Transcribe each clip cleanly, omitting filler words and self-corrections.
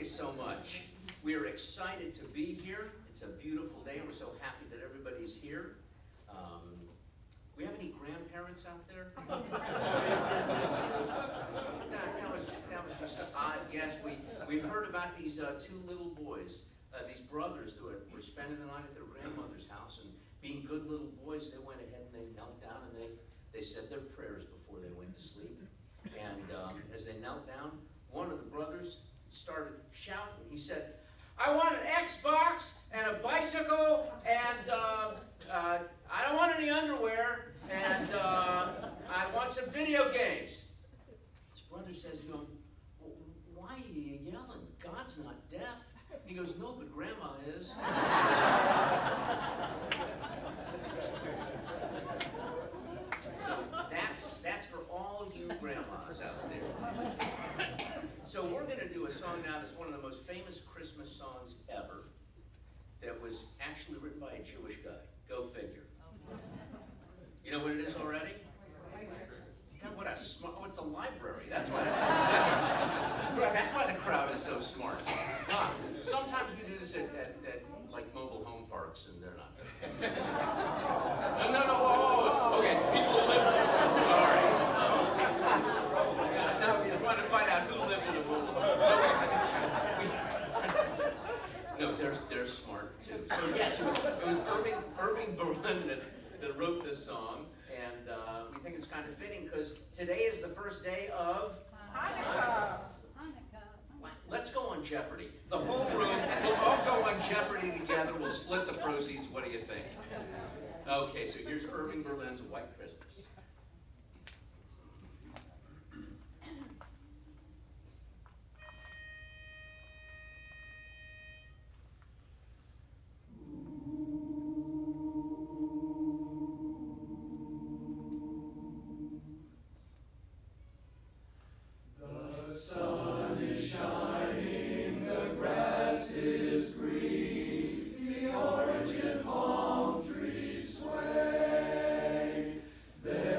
you so much. We are excited to be here. It's a beautiful day, and we're so happy that everybody's here. We have any grandparents out there? that was just an odd guess. We heard about these two little boys, these brothers who were spending the night at their grandmother's house, and being good little boys, they went ahead and they knelt down and they said their prayers before they went to sleep. And as they knelt down, one of the brothers started shouting. He said, "I want an Xbox and a bicycle, and I don't want any underwear, and I want some video games." His brother says to him, "Well, why are you yelling? God's not deaf." And he goes, "No, but Grandma is." So that's for all you grandmas out there. So we're going to do a song now that's one of the most famous Christmas songs ever, that was actually written by a Jewish guy. Go figure. You know what it is already? God, what a smart, oh, it's a library. That's why the crowd is so smart. Sometimes we do this at like mobile home parks, and they're not. No, okay, people who live, sorry. No, we just wanted to find out who lived in a mobile home. No, they're smart too. So yes, it was Irving Berlin that wrote this song, and we think it's kind of fitting because today is the first day of Hanukkah. Let's go on Jeopardy. The whole room, we'll all go on Jeopardy together. We'll split the proceeds. What do you think? Okay, so here's Irving Berlin's White Christmas. There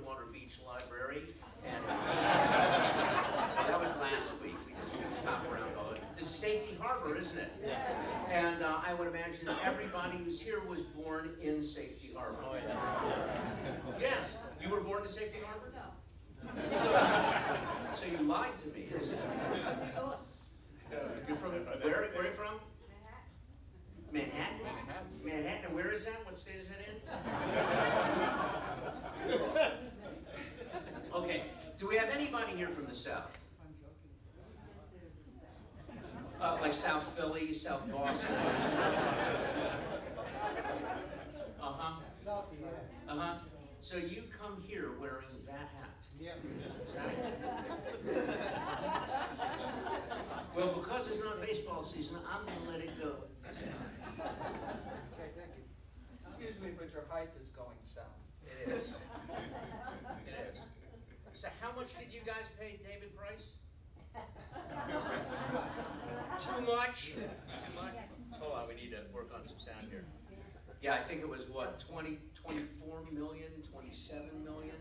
Clearwater Beach Library, and that was last week. We just hop around all it. This is Safety Harbor, isn't it? Yeah. And I would imagine that everybody who's here was born in Safety Harbor. Oh, yeah. Yes, you were born in Safety Harbor? No. So you lied to me. You're from, where are you from? Manhattan? Manhattan. And where is that? What state is that in? Okay. Do we have anybody here from the South? Like South Philly, South Boston? Uh-huh. Uh-huh. So you come here wearing that hat? Yeah. Is that it? Well, because it's not baseball season, I'm going to let it go. Okay, thank you. Excuse me, but your height is going south. It is. It is. So how much did you guys pay David Price? Too much? Too much? Hold on, we need to work on some sound here. Yeah, I think it was what, 24 million, 27 million?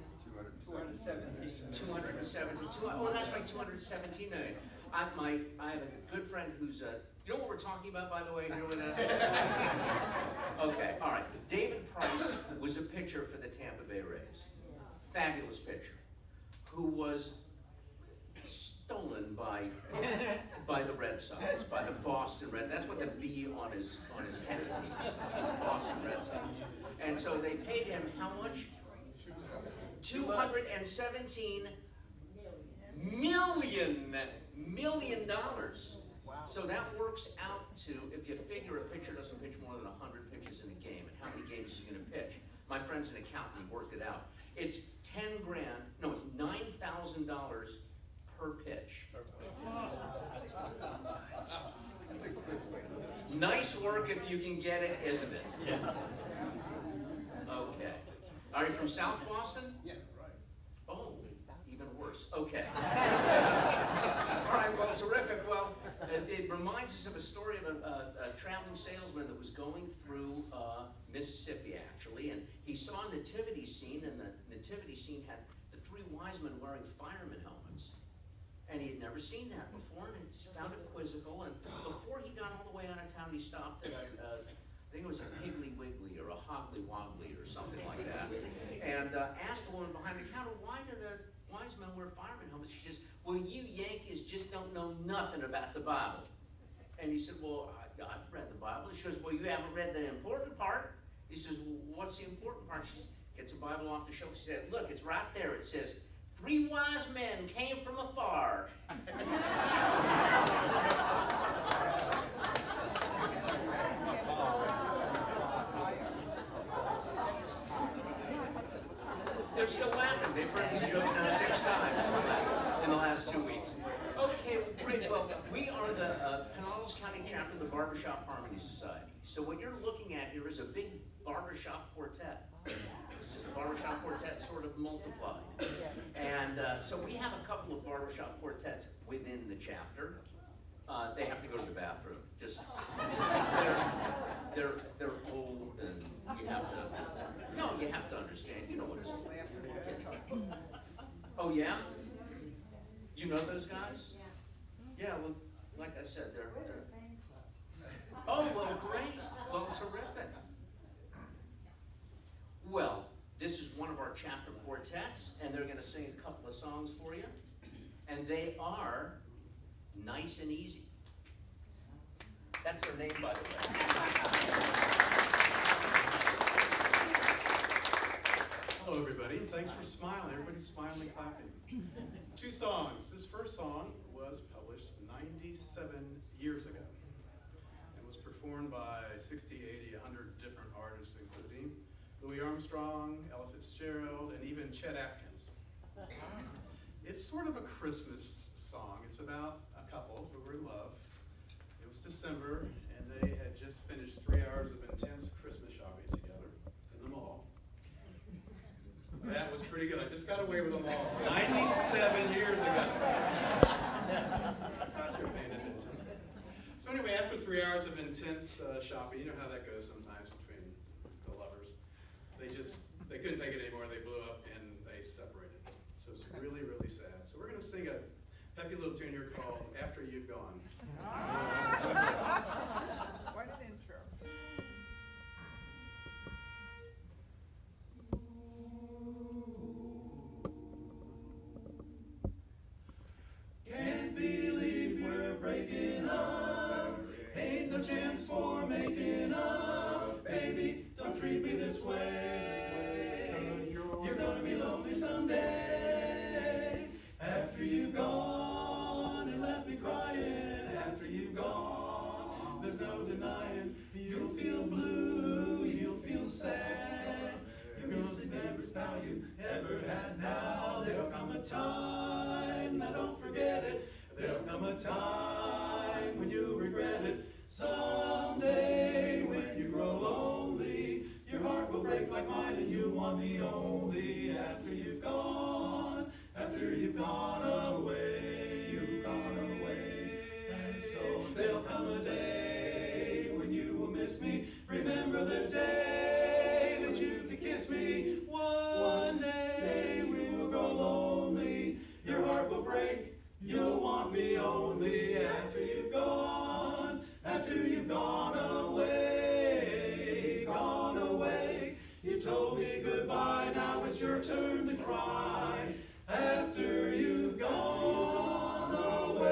217. Oh, that's right, 217 million. I have a good friend who's you know what we're talking about, by the way? You know what that's? Okay, all right. David Price was a pitcher for the Tampa Bay Rays. Fabulous pitcher, who was stolen by the Red Sox, by the Boston Red. That's what the B on his head means. Boston Red Sox. And so they paid him how much? $217 million. So that works out to, if you figure a pitcher doesn't pitch more than 100 pitches in a game, and how many games is he going to pitch? My friend's an accountant, he worked it out. It's it's $9,000 per pitch. Nice work if you can get it, isn't it? Yeah. Okay. Are you from South Boston? Yeah, right. Oh, even worse. Okay. All right, well, terrific. Well, it reminds us of a story of a traveling salesman that was going through Mississippi, actually, and he saw a nativity scene, and the nativity scene had the three wise men wearing fireman helmets. And he had never seen that before, and he found it quizzical, and before he got all the way out of town, he stopped at I think it was a Piggly Wiggly or a Hoggly Woggly or something like that, and asked the woman behind the counter, why do the wise men wear fireman helmets? She says, well, you Yankees just don't know nothing about the Bible. And he said, well, I've read the Bible. She goes, well, you haven't read the important part. He says, well, what's the important part? She gets a Bible off the shelf. She said, look, it's right there. It says, 3 wise men came from afar. They're still laughing. They've heard these jokes now 6 times in the last 2 weeks. Okay, great. Well, we are the Pinellas County chapter of the Barbershop Harmony Society. So what you're looking at here is a big barbershop quartet. It's just a barbershop quartet sort of multiplied. And so we have a couple of barbershop quartets within the chapter. They have to go to the bathroom. Just they're old, and you have to. No, you have to understand. You know what it's like. Oh yeah, you know those guys? Yeah. Well, like I said, they're. Oh well, great. Well, terrific. Well, this is one of our chapter quartets, and they're going to sing a couple of songs for you, and they are Nice and Easy. That's their name, by the way. Hello, everybody. Thanks for smiling. Everybody's smiling and clapping. 2 songs. This first song was published 97 years ago. It was performed by 60, 80, 100 different artists, including Louis Armstrong, Ella Fitzgerald, and even Chet Atkins. It's sort of a Christmas song. It's about a couple who were in love. It was December, and they had just finished 3 hours of intense Christmas shopping together in the mall. That was pretty good. I just got away with them all. 97 years ago. Not sure paying attention. So anyway, after 3 hours of intense shopping, you know how that goes sometimes between the lovers. They couldn't take it anymore. They blew up and they separated. really, really sad. So we're going to sing a peppy little tune here called After You've Gone. What an intro. Can't believe we're breaking up. Ain't no chance for making up. Baby, don't treat me this way. You're gonna be lonely someday. After you've gone and left me crying. After you've gone, there's no denying. You'll feel blue, you'll feel sad. You're missing every smile you ever had. Now there'll come a time, now don't forget it. There'll come a time when you'll regret it. Someday when you grow lonely, your heart will break like mine and you want me only. After you've gone away, you've gone away. And so there'll come a day when you will miss me. Remember the day that you could kiss me. One day we will grow lonely. Your heart will break. You'll want me only. After you've gone away, gone away. You told me goodbye. Now it's your turn to cry. After you've gone away,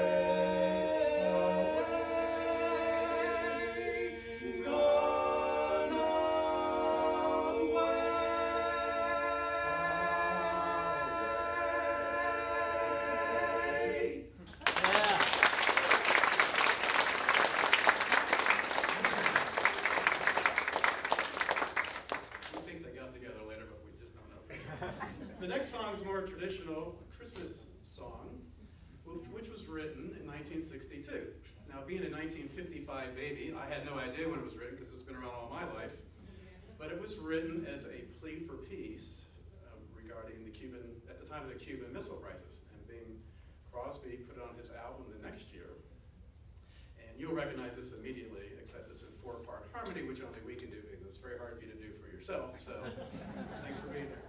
gone away. We think they got together later, but we just don't know. The next song is more traditional Christmas song, which was written in 1962. Now, being a 1955 baby, I had no idea when it was written because it's been around all my life. But it was written as a plea for peace regarding at the time of the Cuban Missile Crisis. And Bing Crosby put it on his album the next year. And you'll recognize this immediately, except it's in 4-part harmony, which only we can do because it's very hard for you to do for yourself. So, thanks for being here.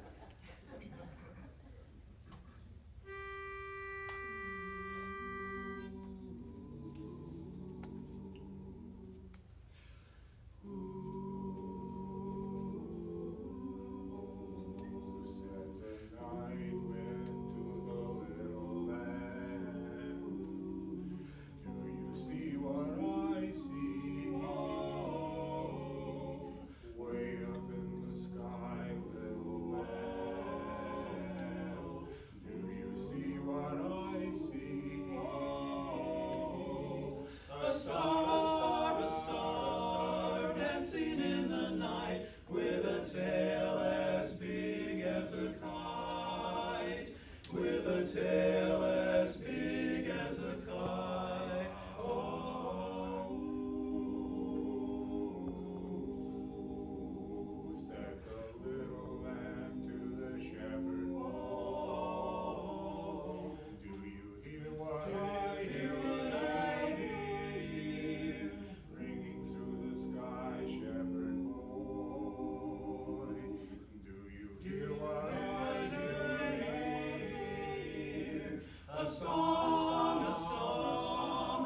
A star, dancing in the night with a tail as big as a kite, with a tail as big as a kite. Oh, said the little lamb to the shepherd. Oh, do you hear what I hear? Ringing through the sky, shepherd boy. Do you hear what I hear? A song,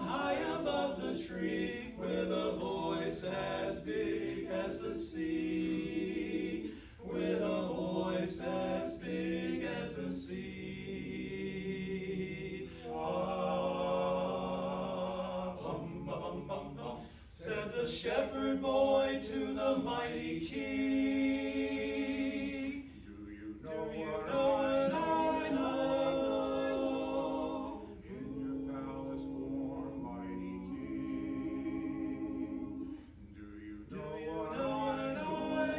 high above the tree, with a voice as big as the sea, with a voice as big as the sea. Bum, bum, bum, bum, said the shepherd boy to the mighty king. Do you know what I know? In your palace warm, mighty king. Do you know what I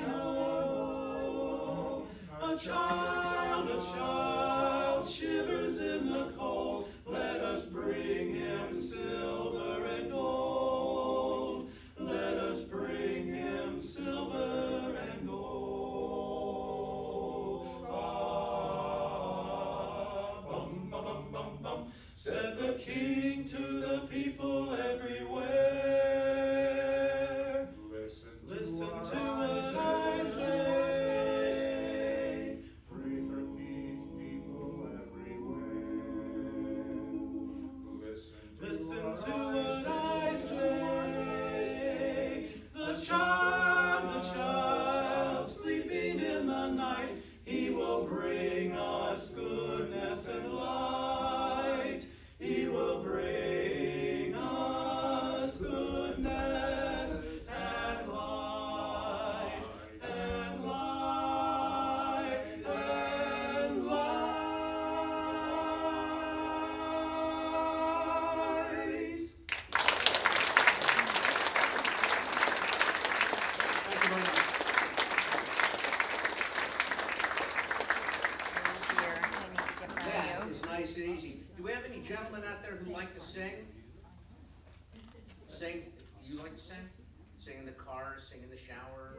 know? A child shivers in the cold. Let us bring him silver and gold. Let us bring him silver and gold. Sing, you like to sing? Sing in the car, sing in the shower,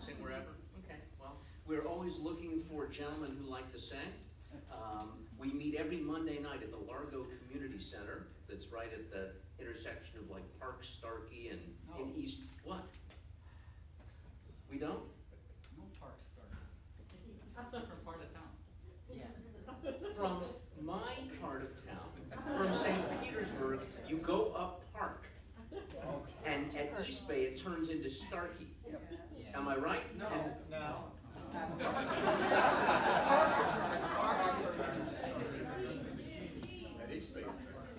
sing wherever? Okay, well, we're always looking for gentlemen who like to sing. We meet every Monday night at the Largo Community Center, that's right at the intersection of like Park Starkey and in East, what? We don't? No Park Starkey. It's a different part of town. From my part of town, from St. Petersburg, you go up Park. And at East Bay, it turns into Starkey. Am I right? No, And- no. At East Bay.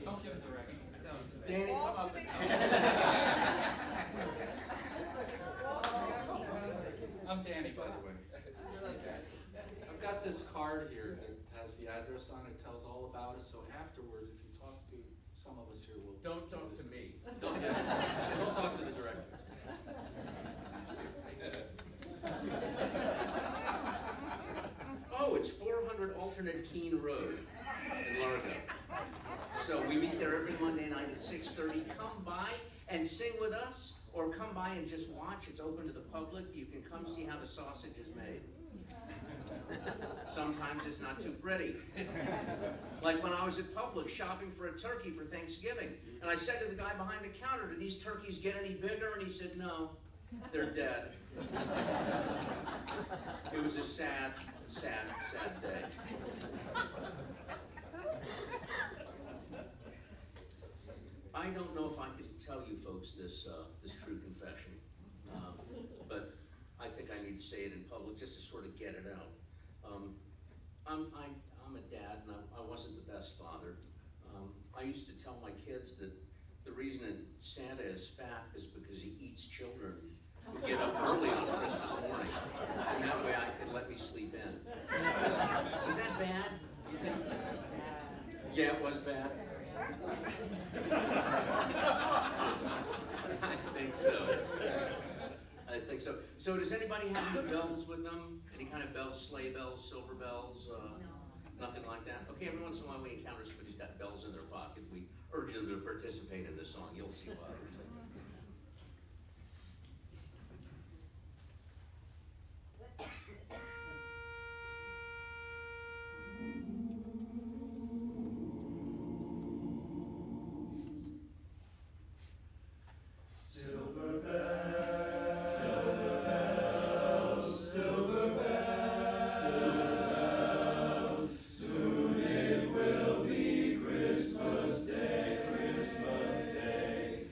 Don't give directions. Danny, come up. I'm Danny, by the way. I've got this card here that has the address on it, tells all about us, so afterwards, if you talk to some of us here, we'll. Don't talk to me. Don't talk to the director. Oh, it's 400 Alternate Keene Road in Largo. So we meet there every Monday night at 6:30. Come by and sing with us, or come by and just watch. It's open to the public. You can come see how the sausage is made. Sometimes it's not too pretty. Like when I was at Publix shopping for a turkey for Thanksgiving, and I said to the guy behind the counter, "Do these turkeys get any bigger?" And he said, "No, they're dead." It was a sad, sad, sad day. I don't know if I can tell you folks this true confession, but I think I need to say it in public just to sort of get it out. I'm a dad, and I wasn't the best father. I used to tell my kids that the reason that Santa is fat is because he eats children who get up early on Christmas morning, and that way it let me sleep in. Was that bad? You think? Yeah, it was bad. I think so. I think so. So does anybody have any bells with them? Any kind of bells, sleigh bells, silver bells? Nothing like that? Okay, every once in a while we encounter somebody who's got bells in their pocket. We urge them to participate in this song. You'll see why. Silver bells, silver bells, silver bells. Soon it will be Christmas Day, Christmas Day.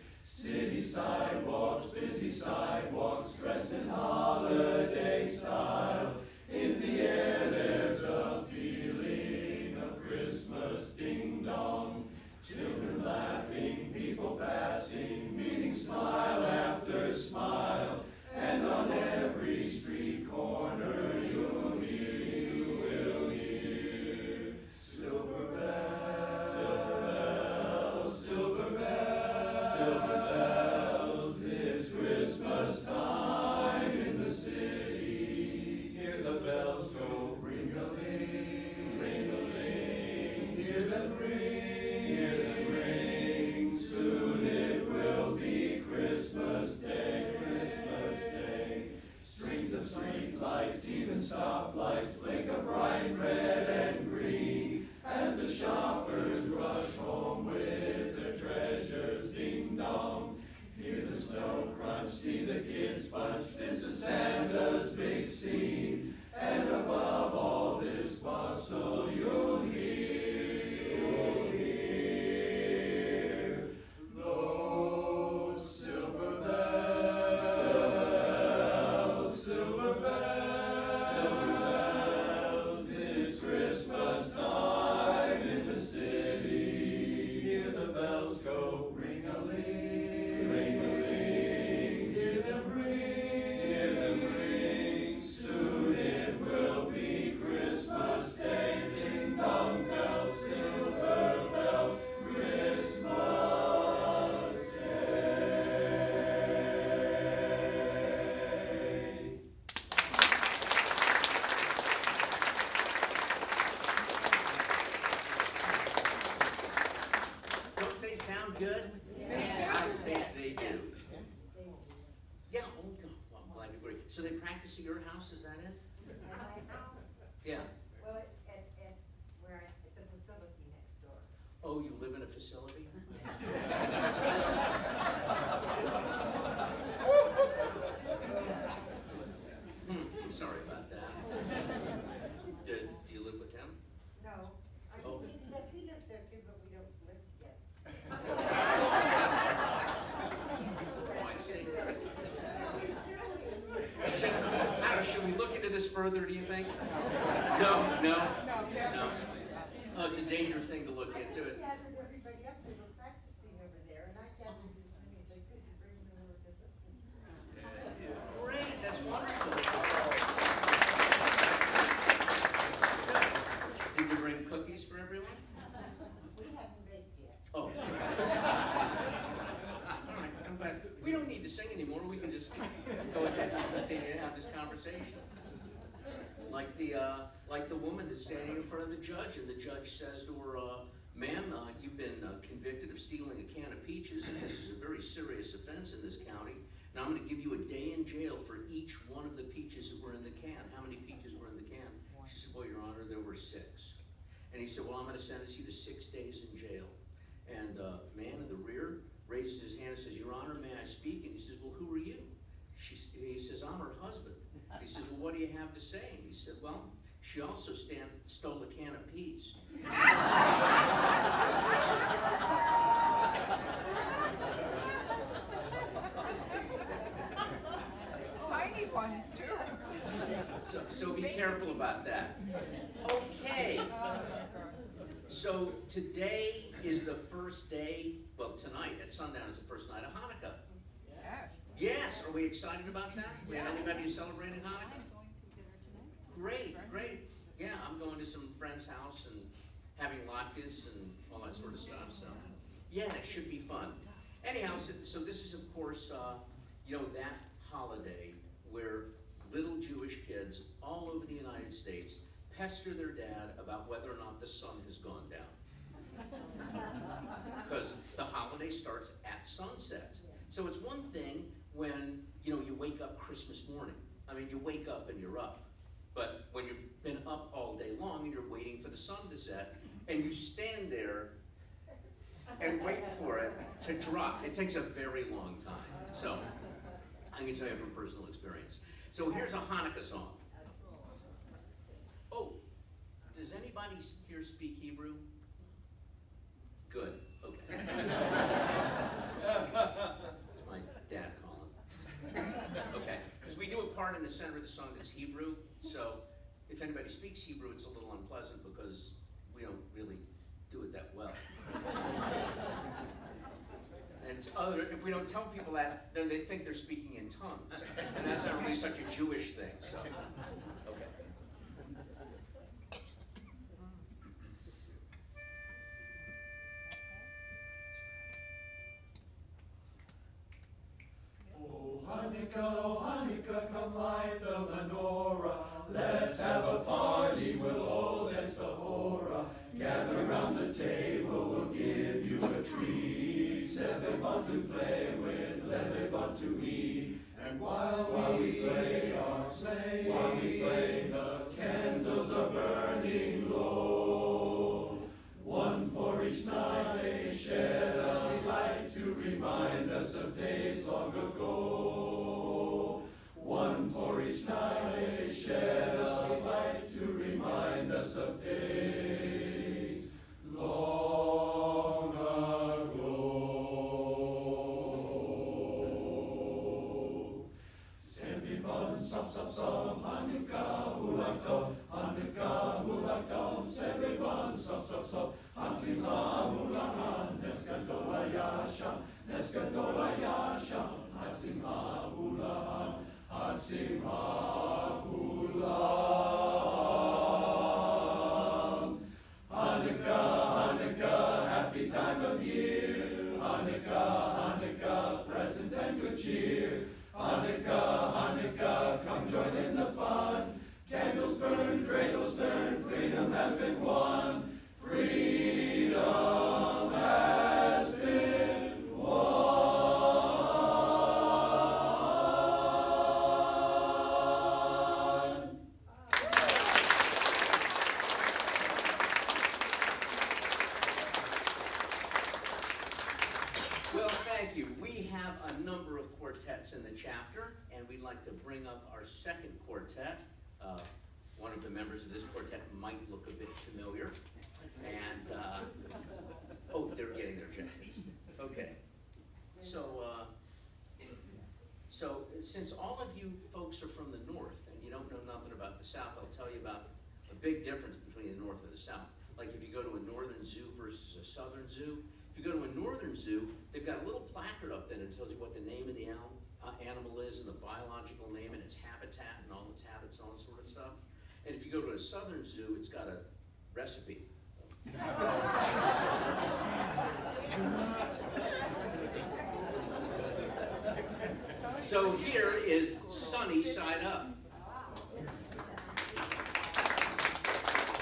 to your house, is that it? My house, Yeah. well, at the facility next door. Oh, you live in a facility? I'm sorry about that. Do you live with him? No, Oh. yes, he lives there too, but we don't live together. Oh, I see. Should we look into this further, do you think? No, no? No. Oh, it's a dangerous thing to look I into just it. gathered everybody up, they were practicing over there, and I gathered as many as I could to bring them over to listen. Great, that's wonderful. Did you bring cookies for everyone? We haven't baked yet. Oh. All right, I'm glad. We don't need to sing anymore, we can just go ahead and continue to have this conversation. Like the woman that's standing in front of the judge, and the judge says to her, ma'am, you've been convicted of stealing a can of peaches, and this is a very serious offense in this county, and I'm gonna give you a day in jail for each one of the peaches that were in the can. How many peaches were in the can? She said, well, Your Honor, there were 6. And he said, well, I'm gonna sentence you to 6 days in jail. And man in the rear raises his hand and says, Your Honor, may I speak? And he says, well, who are you? He says, I'm her husband. He says, well, what do you have to say? And he said, well, she also stole a can of peas. Tiny ones too. So be careful about that. Okay. So today is the first day, well, tonight at sundown is the first night of Hanukkah. Yes. Yes, are we excited about that? We have anybody who's celebrating Hanukkah? Great, great. Yeah, I'm going to some friend's house and having latkes and all that sort of stuff, so. Yeah, it should be fun. Anyhow, so this is of course, that holiday where little Jewish kids all over the United States pester their dad about whether or not the sun has gone down. Because the holiday starts at sunset. So it's one thing when, you wake up Christmas morning. I mean, you wake up and you're up. But when you've been up all day long and you're waiting for the sun to set, and you stand there and wait for it to drop, it takes a very long time. So, I can tell you from personal experience. So here's a Hanukkah song. Oh, does anybody here speak Hebrew? Good, okay. It's my dad calling. Okay, because we do a part in the center of the song that's Hebrew, so if anybody speaks Hebrew, it's a little unpleasant because we don't really do it that well. And if we don't tell people that, then they think they're speaking in tongues, and that's not really such a Jewish thing, so, okay. Oh Hanukkah, come light the menorah. Let's have a party, we'll all dance the hora. Gather round the table, we'll give you a treat. Says they want to play with, they want to eat. And while we play our sleigh, the candles are burning low. One for each night they shed a sweet light to remind us of days long ago. One for each night they shed a sweet light to remind us of days long ago. Semibon sop sop sop, Hanukkah hulak dov, Hanukkah hulak dov, Semibon sop sop sop, Hasimcha hulahan, Nesgadol hayasham, Nesgadol hayasham, Hasimcha hulahan, Hasimcha hulam. Hanukkah, Hanukkah, happy time of year. Hanukkah, Hanukkah, presents and good cheer. Hanukkah, Hanukkah, come join in the fun. Candles burn, cradles turn, freedom has been won. Freedom has been won. have a number of quartets in the chapter, and we'd like to bring up our second quartet. One of the members of this quartet might look a bit familiar. And, oh, they're getting their jackets. Okay. So since all of you folks are from the north and you don't know nothing about the south, I'll tell you about a big difference between the north and the south. Like if you go to a northern zoo versus a southern zoo. If you go to a northern zoo, they've got a little placard up there that tells you what the name of the animal is and the biological name and its habitat and all its habits, all that sort of stuff. And if you go to a southern zoo, it's got a recipe. So here is Sunny Side Up.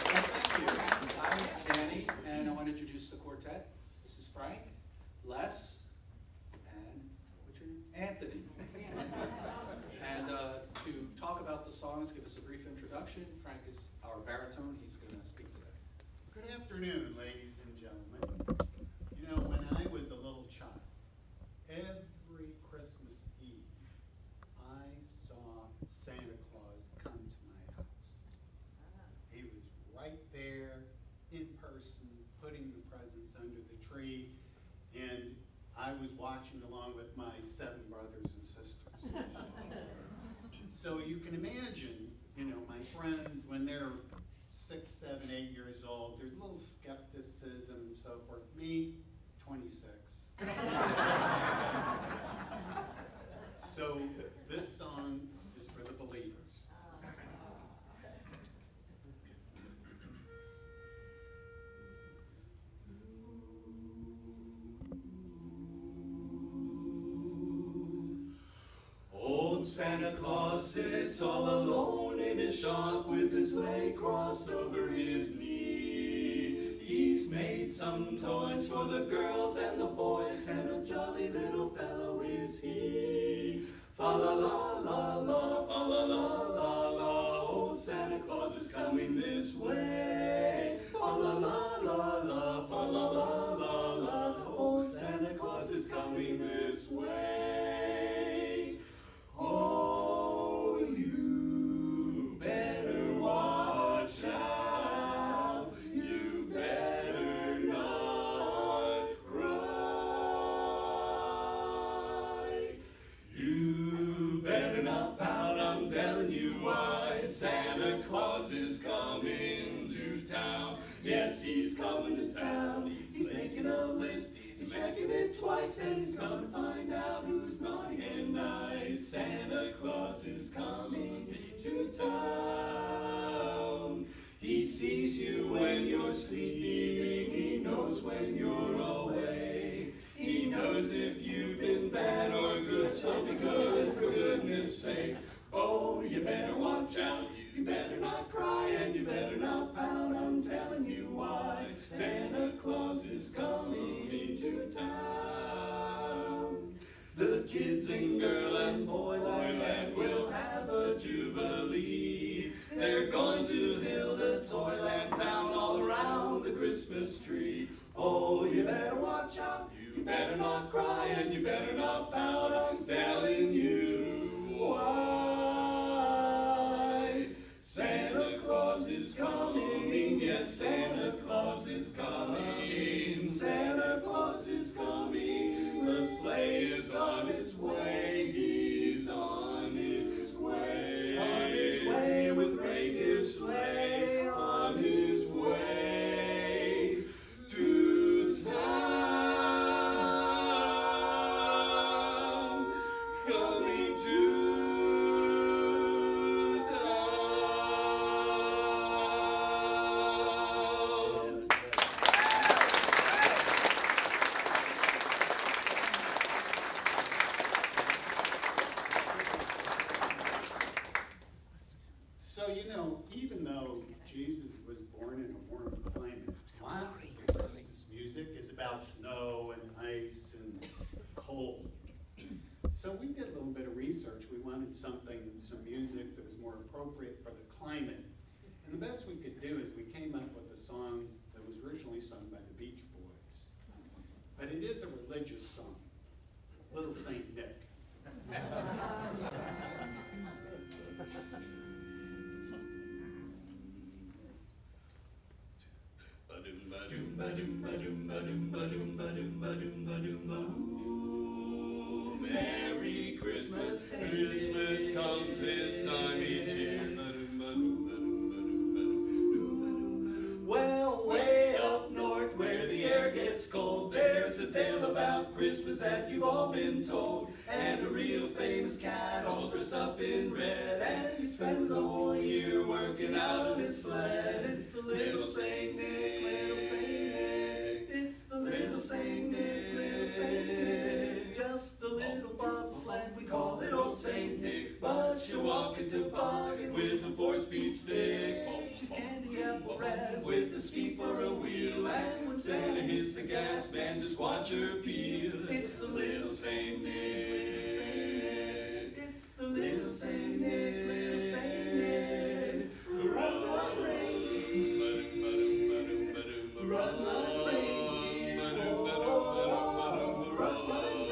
Thank you. I'm Danny, and I want to introduce the quartet. This is Frank, Les, and what's your name? Anthony. And to talk about the songs, give us a brief introduction. Frank is our baritone. He's going to speak today. Good afternoon, ladies and gentlemen. You know, when I was a little child, every Christmas Eve, I saw Santa Claus come to my house. He was right there in person, putting the presents under the tree, and I was watching along with my 7 brothers and sisters. So you can imagine, you know, my friends, when they're 6, 7, 8 years old, there's a little skepticism and so forth. Me, 26. So this song is for the believers. Old Santa Claus sits all alone in his shop with his leg crossed over his knee. He's made some toys for the girls and the boys, and a jolly little fellow is he. Fa la la la la, fa la la la la, old Santa Claus is coming this way. Fa la la la la, fa la la la la, old Santa Claus is coming this way. Oh, you better watch out. You better not cry. You better not pout, I'm telling you why. Santa Claus is coming to town. Yes, he's coming to town. He's making a list. He's checking it twice, and he's gonna find out who's naughty and nice. Santa Claus is coming to town. He sees you when you're sleeping. He knows when you're away. He knows if you've been bad or good, so be good for goodness sake. Oh, you better watch out. You better not cry, and you better not pout. I'm telling you why. Santa Claus is coming into town. The kids in girl and boyland will have a jubilee. They're going to build a toyland town all around the Christmas tree. Oh, you better watch out. You better not cry, and you better not pout. I'm telling you why. Santa Claus is coming, yes, Santa Claus is coming. Santa Claus is coming, the sleigh is on his way. He's on his way with reindeer sleigh, on his way to town, coming to So, you know, even though Jesus was born in a warm climate, lots of Christmas music is about snow and ice and cold. So we did a little bit of research. We wanted some music that was more appropriate for the climate. And the best we could do is we came up with a song that was originally sung by the Beach Boys. But it is a religious song. A Little Saint Nick. Merry Christmas, Christmas comes this time each year. Well, way up north where the air gets cold, there's a tale about Christmas that you've all been told. And a real famous cat all dressed up in red, and he spends the whole year working out of his sled. It's the little Saint Nick, little Saint Nick. It's the little Saint Nick, little Saint Nick. Just a little bobsled, we call it old Saint Nick. But she'll walk into pocket with a 4-speed stick. She's candy apple red with a ski for a wheel, and when Santa hits the gas, man, just watch her peel. It's the little Saint Nick, Saint Nick. It's the little Saint Nick, little Saint Nick. Run, run, reindeer. Run, run, reindeer. Run, run, reindeer.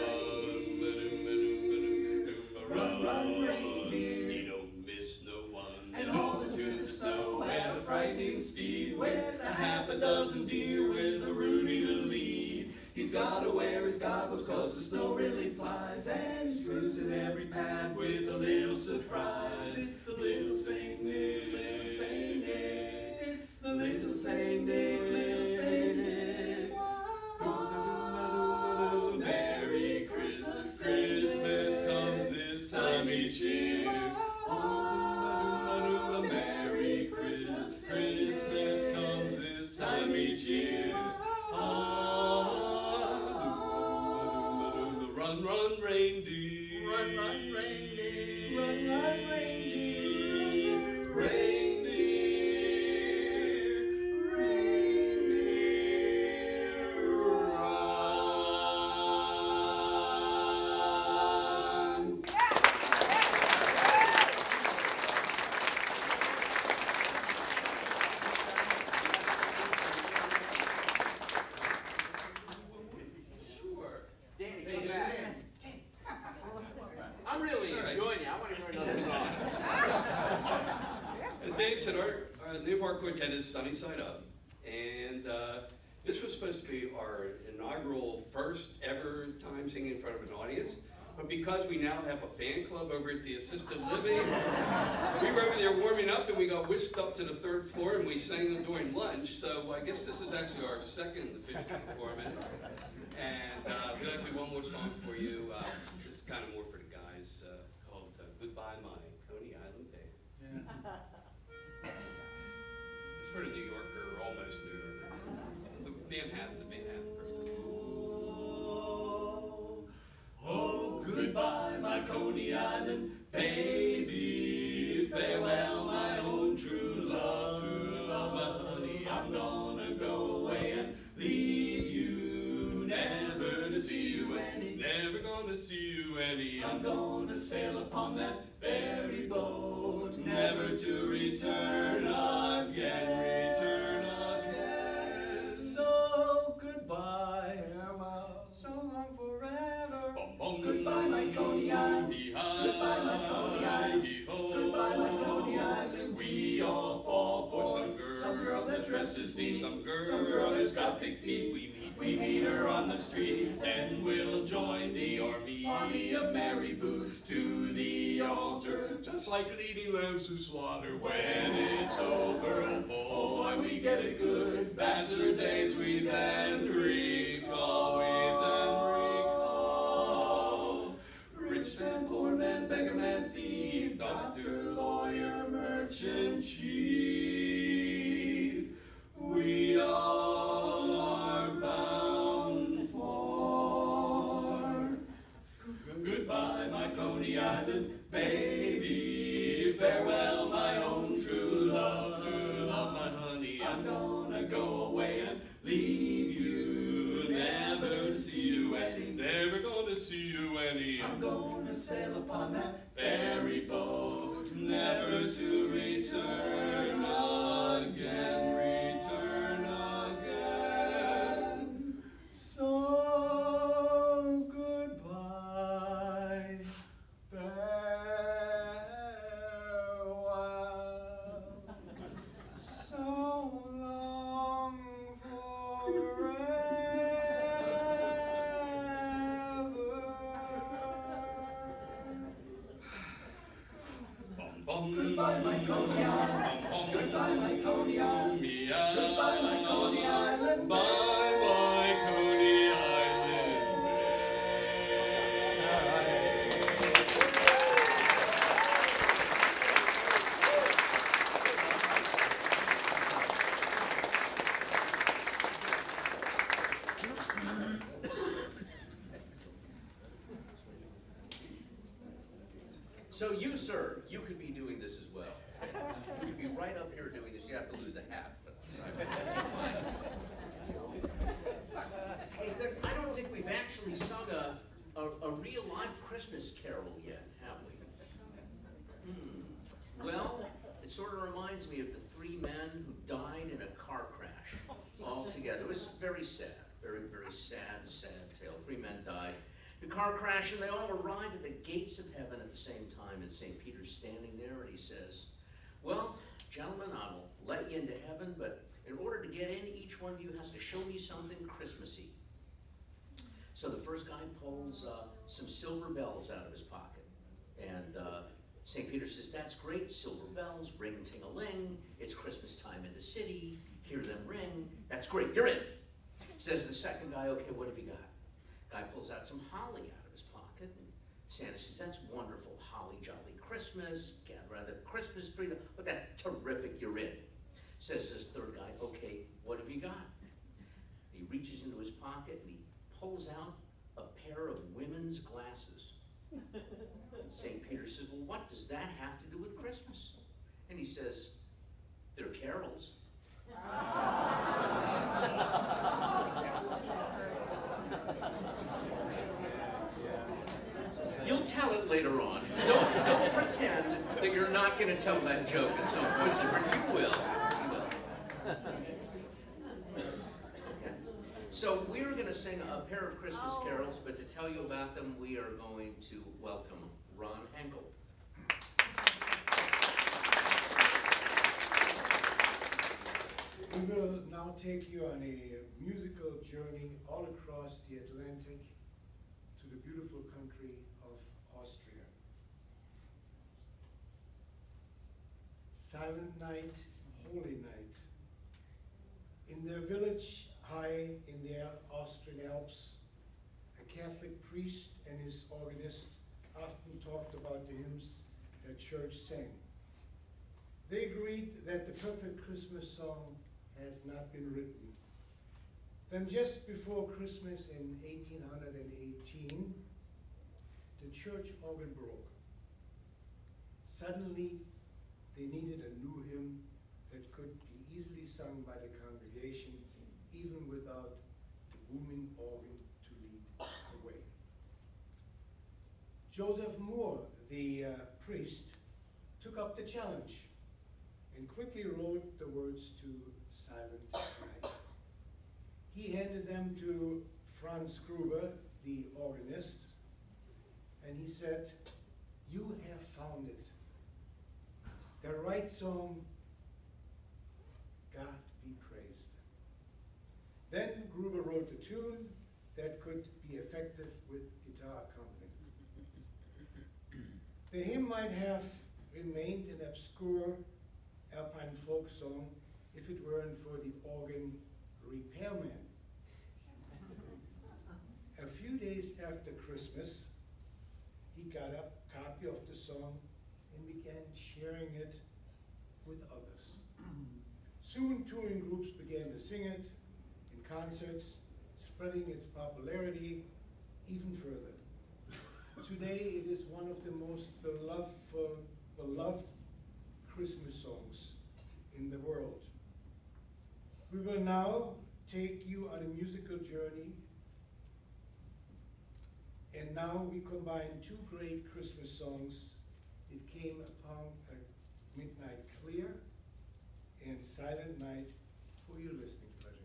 Run, run, reindeer. You don't miss no one. And hauling through the snow at a frightening speed, with a half a dozen deer with a Rudy to lead. He's gotta wear his goggles 'cause the snow really flies, and he's cruising every pad with a little surprise. It's the little Saint Nick, little Saint Nick. It's the little Saint Nick, little Saint Nick. Merry Christmas, Christmas comes this time each year. Merry Christmas, Christmas comes this time each year. Run, run, reindeer. Run, run, reindeer. Run, run, reindeer. Reindeer. Reindeer. Run. Sure. Danny, come back. I'm really enjoying it. I want to hear another song. As Dave said, our name of our quartet is Sunny Side Up, and this was supposed to be our inaugural first ever time singing in front of an audience. But because we now have a fan club over at the assisted living, we were over there warming up and we got whisked up to the 3rd floor and we sang during lunch. So I guess this is actually our second official performance. And we'd like to do one more song for you. This is kind of more for the guys, called Goodbye My Coney Island Babe. It's for the New Yorker, almost New Yorker. The Manhattan person. Oh, goodbye, my Coney Island baby. Farewell, my own true love, my honey. I'm gonna go away and leave you, never to see you any. Never gonna see you any. I'm gonna sail upon that ferry boat, never to return again, return again. So goodbye, farewell, so long forever. Goodbye, my Coney Island. Goodbye, my Coney Island. Goodbye, my Coney Island. We all fall for some girl that dresses neat, some girl that's got big feet. We meet her on the street, then we'll join the army of merry boots to the altar, just like leading lambs to slaughter. When it's over, oh boy, we get a good bachelor days we then recall, Rich man, poor man, beggar man, thief, doctor, lawyer, merchant, chief, we all are bound for. Goodbye, my Coney Island baby. Farewell, my own true love, my honey. I'm gonna go away and leave you, never to see you any. Never gonna see you any. I'm gonna sail upon that ferry boat, never to return again, return again. So goodbye. Goodbye, my Coney Island. Goodbye, my Coney Island. Goodbye, my Coney Island. Bye bye, Coney Island. So you, sir, you could be doing this as well. You could be right up here doing this. You have to lose the hat. But hey, good. I don't think we've actually sung a real live Christmas carol yet, have we? Well, it sort of reminds me of the three men who died in a car crash all together. It was very sad, very, very sad, sad tale. Three men died in a car crash, and they all arrived at the gates of heaven at the same time, and St. Peter's standing there, and he says, well, gentlemen, I will let you into heaven, but in order to get in, each one of you has to show me something Christmassy. So the first guy pulls some silver bells out of his pocket, and St. Peter says, that's great, silver bells, ring ting-a-ling, it's Christmas time in the city, hear them ring, that's great, you're in. Says the second guy, okay, what have you got? Guy pulls out some holly out of his pocket, and Santa says, that's wonderful, holly jolly Christmas, gather around the Christmas tree, but that's terrific, you're in. Says this third guy, okay, what have you got? He reaches into his pocket and he pulls out a pair of women's glasses. And St. Peter says, well, what does that have to do with Christmas? And he says, they're carols. You'll tell it later on. Don't pretend that you're not going to tell that joke at some point. You will. You will. So we're going to sing a pair of Christmas carols, but to tell you about them, we are going to welcome Ron Henkel. We will now take you on a musical journey all across the Atlantic to the beautiful country of Austria. Silent night, holy night. In their village high in the Austrian Alps, a Catholic priest and his organist often talked about the hymns that church sang. They agreed that the perfect Christmas song has not been written. Then just before Christmas in 1818, the church organ broke. Suddenly, they needed a new hymn that could be easily sung by the congregation, even without the booming organ to lead the way. Joseph Moore, the priest, took up the challenge and quickly wrote the words to Silent Night. He handed them to Franz Gruber, the organist, and he said, you have found it. The right song, God be praised. Then Gruber wrote the tune that could be effective with guitar accompaniment. The hymn might have remained an obscure Alpine folk song if it weren't for the organ repairman. A few days after Christmas, he got a copy of the song and began sharing it with others. Soon touring groups began to sing it in concerts, spreading its popularity even further. Today it is one of the most beloved Christmas songs in the world. We will now take you on a musical journey, and now we combine two great Christmas songs. It came upon a midnight clear and Silent Night for your listening pleasure.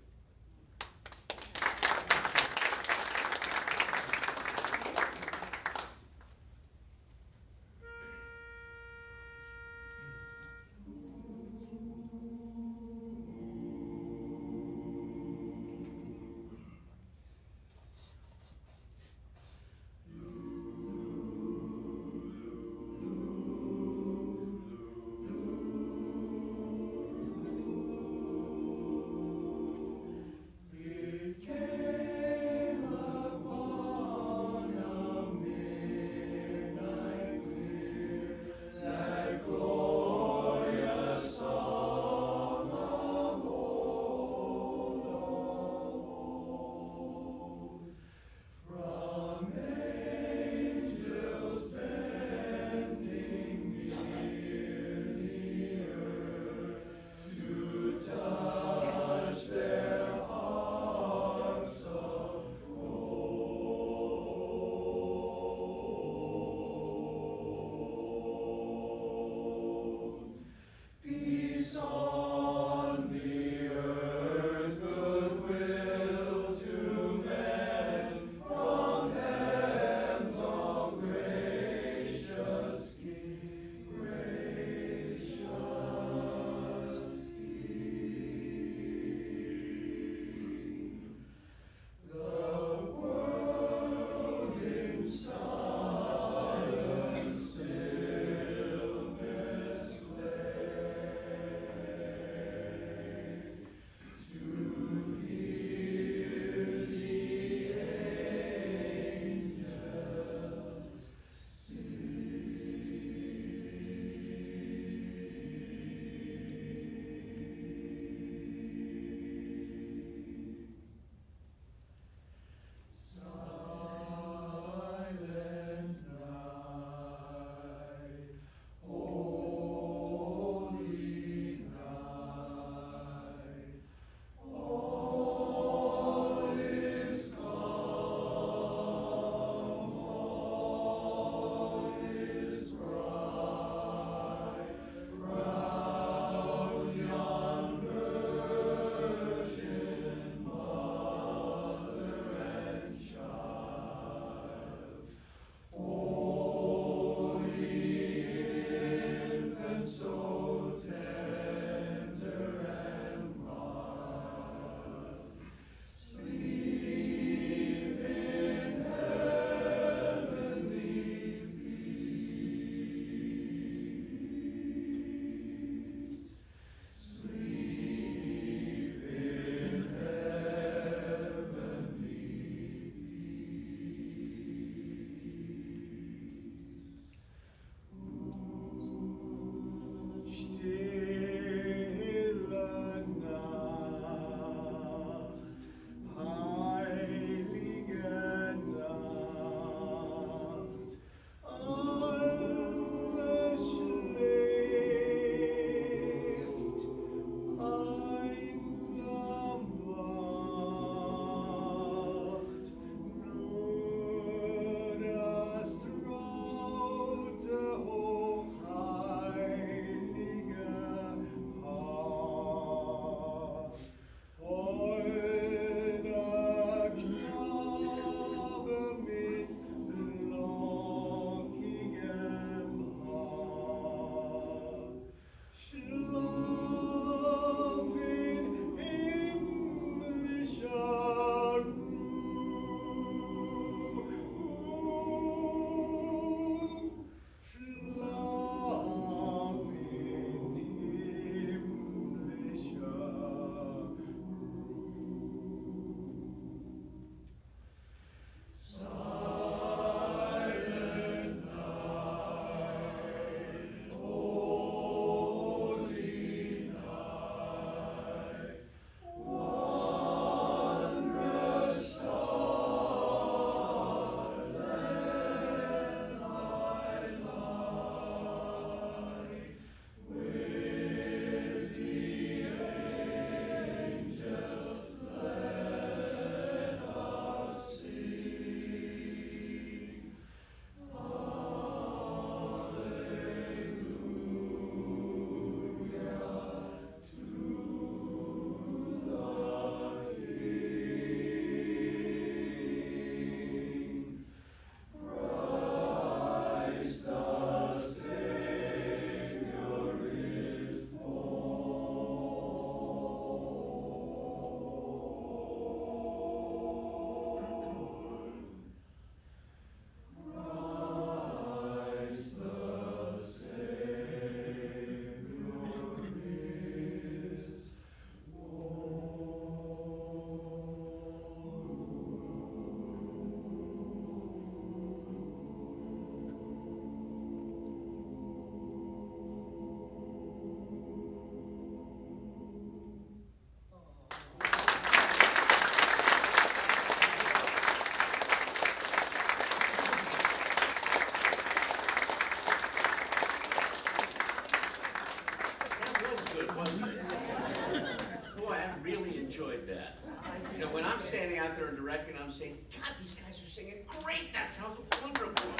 out there and directing, I'm saying, God, these guys are singing great. That sounds wonderful.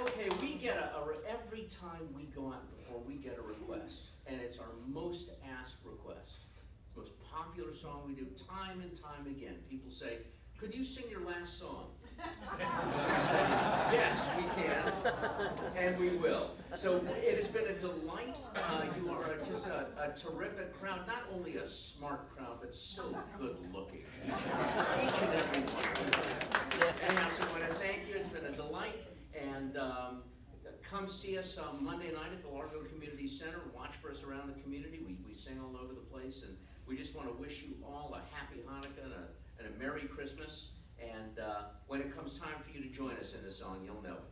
Okay, we get every time we go out and perform, we get a request, and it's our most asked request. It's the most popular song we do time and time again. People say, could you sing your last song? We say, yes, we can, and we will. So it has been a delight. You are just a terrific crowd, not only a smart crowd, but so good looking. Each and every one. Anyhow, so I want to thank you. It's been a delight. And come see us on Monday night at the Largo Community Center. Watch for us around the community. We sing all over the place. And we just want to wish you all a happy Hanukkah and a Merry Christmas. And when it comes time for you to join us in this song, you'll know it.